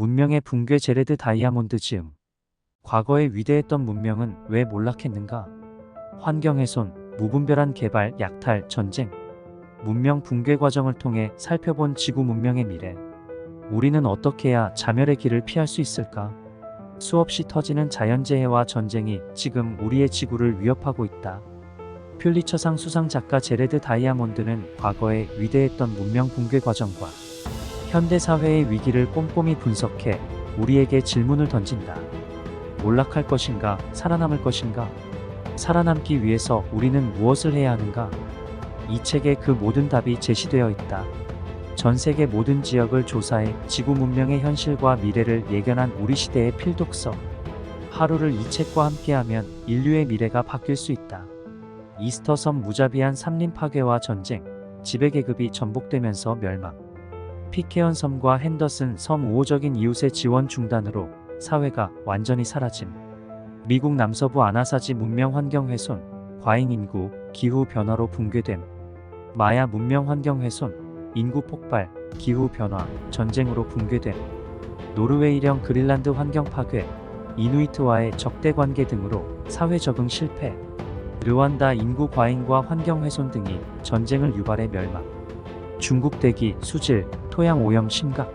문명의 붕괴 제레드 다이아몬드 지음. 과거에 위대했던 문명은 왜 몰락했는가? 환경훼손, 무분별한 개발, 약탈, 전쟁. 문명 붕괴 과정을 통해 살펴본 지구 문명의 미래. 우리는 어떻게 해야 자멸의 길을 피할 수 있을까? 수없이 터지는 자연재해와 전쟁이 지금 우리의 지구를 위협하고 있다. 퓰리처상 수상 작가 제레드 다이아몬드는 과거의 위대했던 문명 붕괴 과정과 현대 사회의 위기를 꼼꼼히 분석해 우리에게 질문을 던진다. 몰락할 것인가? 살아남을 것인가? 살아남기 위해서 우리는 무엇을 해야 하는가? 이 책에 그 모든 답이 제시되어 있다. 전 세계 모든 지역을 조사해 지구 문명의 현실과 미래를 예견한 우리 시대의 필독서. 하루를 이 책과 함께하면 인류의 미래가 바뀔 수 있다. 이스터 섬 무자비한 산림 파괴와 전쟁, 지배계급이 전복되면서 멸망. 피케언 섬과 핸더슨 섬 우호적인 이웃의 지원 중단으로 사회가 완전히 사라짐. 미국 남서부 아나사지 문명 환경 훼손, 과잉 인구, 기후 변화로 붕괴됨. 마야 문명 환경 훼손, 인구 폭발, 기후 변화, 전쟁으로 붕괴됨. 노르웨이령 그린란드 환경 파괴, 이누이트와의 적대 관계 등으로 사회 적응 실패. 르완다 인구 과잉과 환경 훼손 등이 전쟁을 유발해 멸망. 중국 대기, 수질, 토양 오염 심각.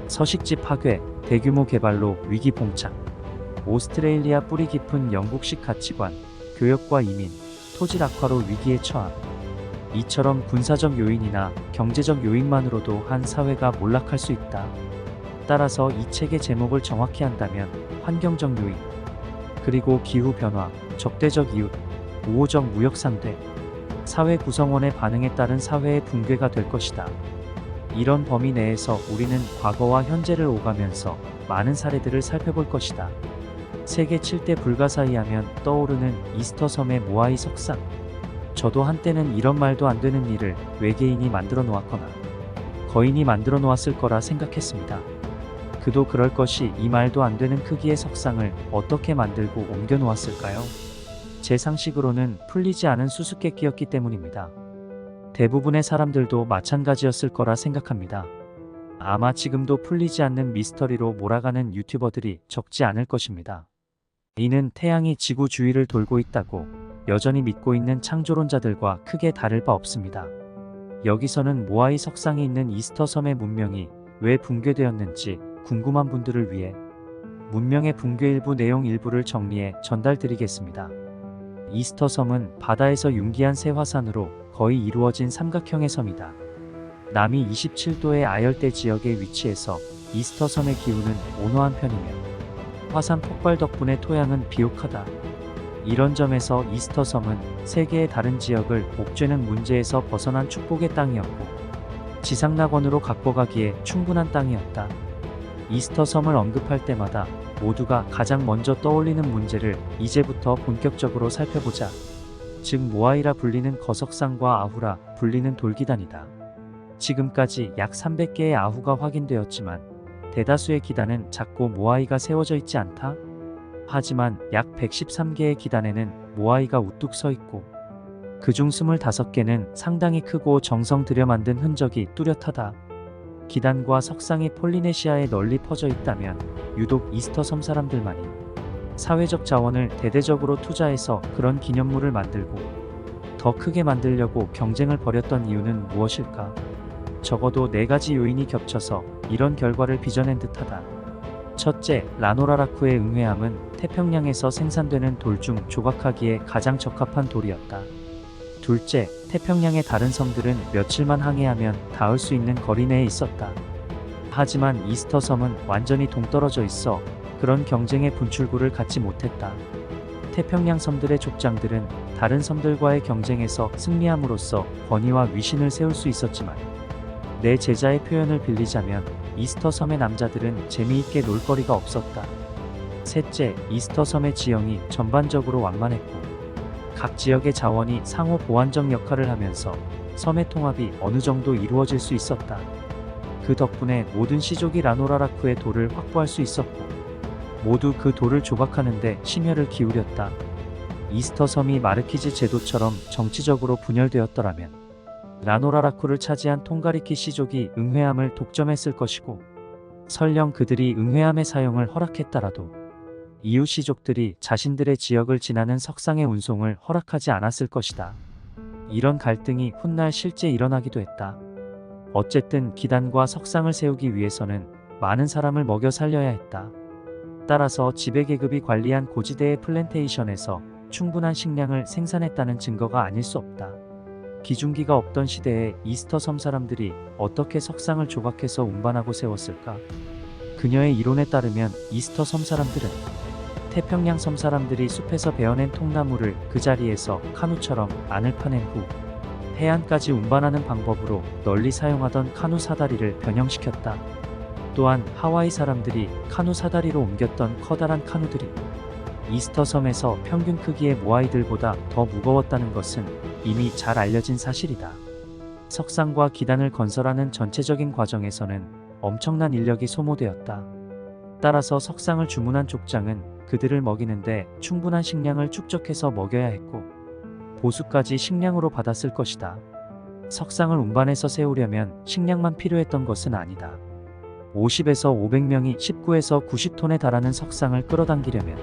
서식지 파괴, 대규모 개발로 위기 봉착. 오스트레일리아 뿌리 깊은 영국식 가치관, 교역과 이민, 토질 악화로 위기에 처함. 이처럼 군사적 요인이나 경제적 요인만으로도 한 사회가 몰락할 수 있다. 따라서 이 책의 제목을 정확히 한다면 환경적 요인, 그리고 기후 변화, 적대적 이웃, 우호적 무역 상대, 사회 구성원의 반응에 따른 사회의 붕괴가 될 것이다. 이런 범위 내에서 우리는 과거와 현재를 오가면서 많은 사례들을 살펴볼 것이다. 세계 7대 불가사의 하면 떠오르는 이스터 섬의 모아이 석상. 저도 한때는 이런 말도 안 되는 일을 외계인이 만들어 놓았거나 거인이 만들어 놓았을 거라 생각했습니다. 그도 그럴 것이 이 말도 안 되는 크기의 석상을 어떻게 만들고 옮겨 놓았을까요? 제 상식으로는 풀리지 않은 수수께끼였기 때문입니다. 대부분의 사람들도 마찬가지였을 거라 생각합니다. 아마 지금도 풀리지 않는 미스터리로 몰아가는 유튜버들이 적지 않을 것입니다. 이는 태양이 지구 주위를 돌고 있다고 여전히 믿고 있는 창조론자들과 크게 다를 바 없습니다. 여기서는 모아이 석상이 있는 이스터 섬의 문명이 왜 붕괴되었는지 궁금한 분들을 위해 문명의 붕괴 일부 내용 일부를 정리해 전달드리겠습니다. 이스터 섬은 바다에서 융기한 새 화산으로 거의 이루어진 삼각형의 섬이다. 남이 27도의 아열대 지역에 위치해서 이스터 섬의 기후는 온화한 편이며 화산 폭발 덕분에 토양은 비옥하다. 이런 점에서 이스터 섬은 세계의 다른 지역을 옥죄는 문제에서 벗어난 축복의 땅이었고 지상낙원으로 갖고 가기에 충분한 땅이었다. 이스터 섬을 언급할 때마다 모두가 가장 먼저 떠올리는 문제를 이제부터 본격적으로 살펴보자. 즉 모아이라 불리는 거석상과 아후라 불리는 돌기단이다. 지금까지 약 300개의 아후가 확인되었지만 대다수의 기단은 작고 모아이가 세워져 있지 않다. 하지만 약 113개의 기단에는 모아이가 우뚝 서 있고 그중 25개는 상당히 크고 정성 들여 만든 흔적이 뚜렷하다. 기단과 석상이 폴리네시아에 널리 퍼져 있다면 유독 이스터 섬 사람들만이 사회적 자원을 대대적으로 투자해서 그런 기념물을 만들고 더 크게 만들려고 경쟁을 벌였던 이유는 무엇일까? 적어도 4가지 요인이 겹쳐서 이런 결과를 빚어낸 듯하다. 첫째, 라노라라쿠의 응회함은 태평양에서 생산되는 돌 중 조각하기에 가장 적합한 돌이었다. 둘째, 태평양의 다른 섬들은 며칠만 항해하면 닿을 수 있는 거리 내에 있었다. 하지만 이스터 섬은 완전히 동떨어져 있어 그런 경쟁의 분출구를 갖지 못했다. 태평양 섬들의 족장들은 다른 섬들과의 경쟁에서 승리함으로써 권위와 위신을 세울 수 있었지만 내 제자의 표현을 빌리자면 이스터 섬의 남자들은 재미있게 놀 거리가 없었다. 셋째, 이스터 섬의 지형이 전반적으로 완만했고 각 지역의 자원이 상호 보완적 역할을 하면서 섬의 통합이 어느 정도 이루어질 수 있었다. 그 덕분에 모든 시족이 라노라라쿠의 돌을 확보할 수 있었고 모두 그 돌을 조각하는데 심혈을 기울였다. 이스터 섬이 마르키즈 제도처럼 정치적으로 분열되었더라면 라노라라쿠를 차지한 통가리키 시족이 응회함을 독점했을 것이고 설령 그들이 응회함의 사용을 허락했더라도 이웃시족들이 자신들의 지역을 지나는 석상의 운송을 허락하지 않았을 것이다. 이런 갈등이 훗날 실제 일어나기도 했다. 어쨌든 기단과 석상을 세우기 위해서는 많은 사람을 먹여 살려야 했다. 따라서 지배계급이 관리한 고지대의 플랜테이션에서 충분한 식량을 생산했다는 증거가 아닐 수 없다. 기중기가 없던 시대에 이스터 섬 사람들이 어떻게 석상을 조각해서 운반하고 세웠을까? 그녀의 이론에 따르면 이스터 섬 사람들은 태평양 섬 사람들이 숲에서 베어낸 통나무를 그 자리에서 카누처럼 안을 파낸 후 해안까지 운반하는 방법으로 널리 사용하던 카누 사다리를 변형시켰다. 또한 하와이 사람들이 카누 사다리로 옮겼던 커다란 카누들이 이스터 섬에서 평균 크기의 모아이들보다 더 무거웠다는 것은 이미 잘 알려진 사실이다. 석상과 기단을 건설하는 전체적인 과정에서는 엄청난 인력이 소모되었다. 따라서 석상을 주문한 족장은 그들을 먹이는데 충분한 식량을 축적해서 먹여야 했고 보수까지 식량으로 받았을 것이다. 석상을 운반해서 세우려면 식량만 필요했던 것은 아니다. 50에서 500명이 19에서 90톤에 달하는 석상을 끌어당기려면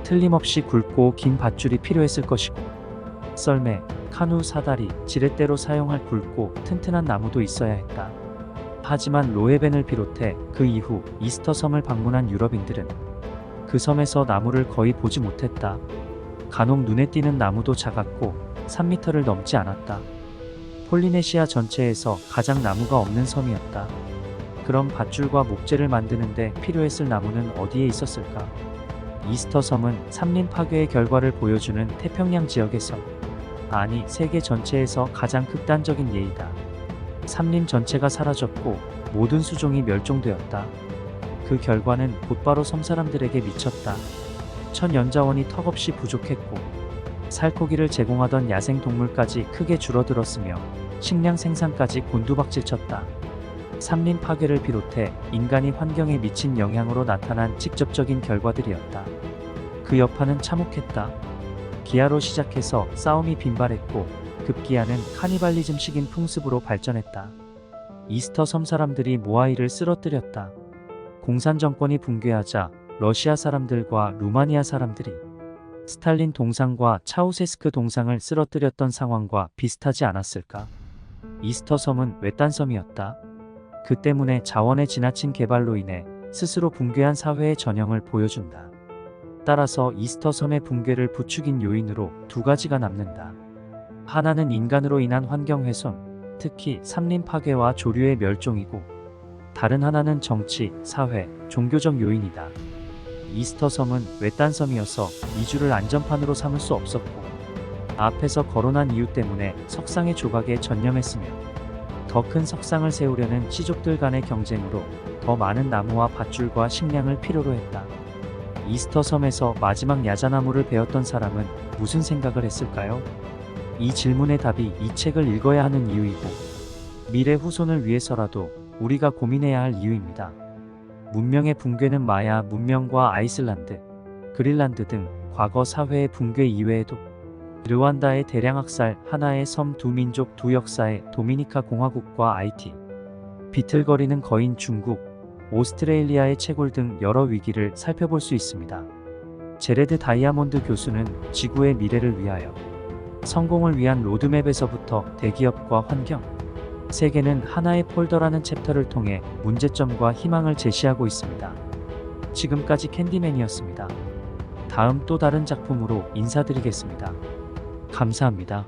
틀림없이 굵고 긴 밧줄이 필요했을 것이고 썰매, 카누, 사다리, 지렛대로 사용할 굵고 튼튼한 나무도 있어야 했다. 하지만 로에벤을 비롯해 그 이후 이스터 섬을 방문한 유럽인들은 그 섬에서 나무를 거의 보지 못했다. 간혹 눈에 띄는 나무도 작았고 3m를 넘지 않았다. 폴리네시아 전체에서 가장 나무가 없는 섬이었다. 그럼 밧줄과 목재를 만드는데 필요했을 나무는 어디에 있었을까? 이스터 섬은 산림 파괴의 결과를 보여주는 태평양 지역에서, 아니 세계 전체에서 가장 극단적인 예이다. 산림 전체가 사라졌고 모든 수종이 멸종되었다. 그 결과는 곧바로 섬 사람들에게 미쳤다. 천연자원이 턱없이 부족했고 살코기를 제공하던 야생 동물까지 크게 줄어들었으며 식량 생산까지 곤두박질쳤다. 산림 파괴를 비롯해 인간이 환경에 미친 영향으로 나타난 직접적인 결과들이었다. 그 여파는 참혹했다. 기아로 시작해서 싸움이 빈발했고 급기야는 카니발리즘식인 풍습으로 발전했다. 이스터 섬 사람들이 모아이를 쓰러뜨렸다. 공산 정권이 붕괴하자 러시아 사람들과 루마니아 사람들이 스탈린 동상과 차우세스크 동상을 쓰러뜨렸던 상황과 비슷하지 않았을까? 이스터 섬은 외딴 섬이었다. 그 때문에 자원의 지나친 개발로 인해 스스로 붕괴한 사회의 전형을 보여준다. 따라서 이스터 섬의 붕괴를 부추긴 요인으로 두 가지가 남는다. 하나는 인간으로 인한 환경 훼손, 특히 산림 파괴와 조류의 멸종이고, 다른 하나는 정치, 사회, 종교적 요인이다. 이스터 섬은 외딴 섬이어서 이주를 안전판으로 삼을 수 없었고, 앞에서 거론한 이유 때문에 석상의 조각에 전념했으며, 더 큰 석상을 세우려는 시족들 간의 경쟁으로 더 많은 나무와 밧줄과 식량을 필요로 했다. 이스터 섬에서 마지막 야자나무를 베었던 사람은 무슨 생각을 했을까요? 이 질문의 답이 이 책을 읽어야 하는 이유이고 미래 후손을 위해서라도 우리가 고민해야 할 이유입니다. 문명의 붕괴는 마야 문명과 아이슬란드, 그린란드 등 과거 사회의 붕괴 이외에도 르완다의 대량 학살, 하나의 섬 두 민족 두 역사의 도미니카 공화국과 아이티, 비틀거리는 거인 중국, 오스트레일리아의 채굴 등 여러 위기를 살펴볼 수 있습니다. 제레드 다이아몬드 교수는 지구의 미래를 위하여 성공을 위한 로드맵에서부터 대기업과 환경, 세계는 하나의 폴더라는 챕터를 통해 문제점과 희망을 제시하고 있습니다. 지금까지 캔디맨이었습니다. 다음 또 다른 작품으로 인사드리겠습니다. 감사합니다.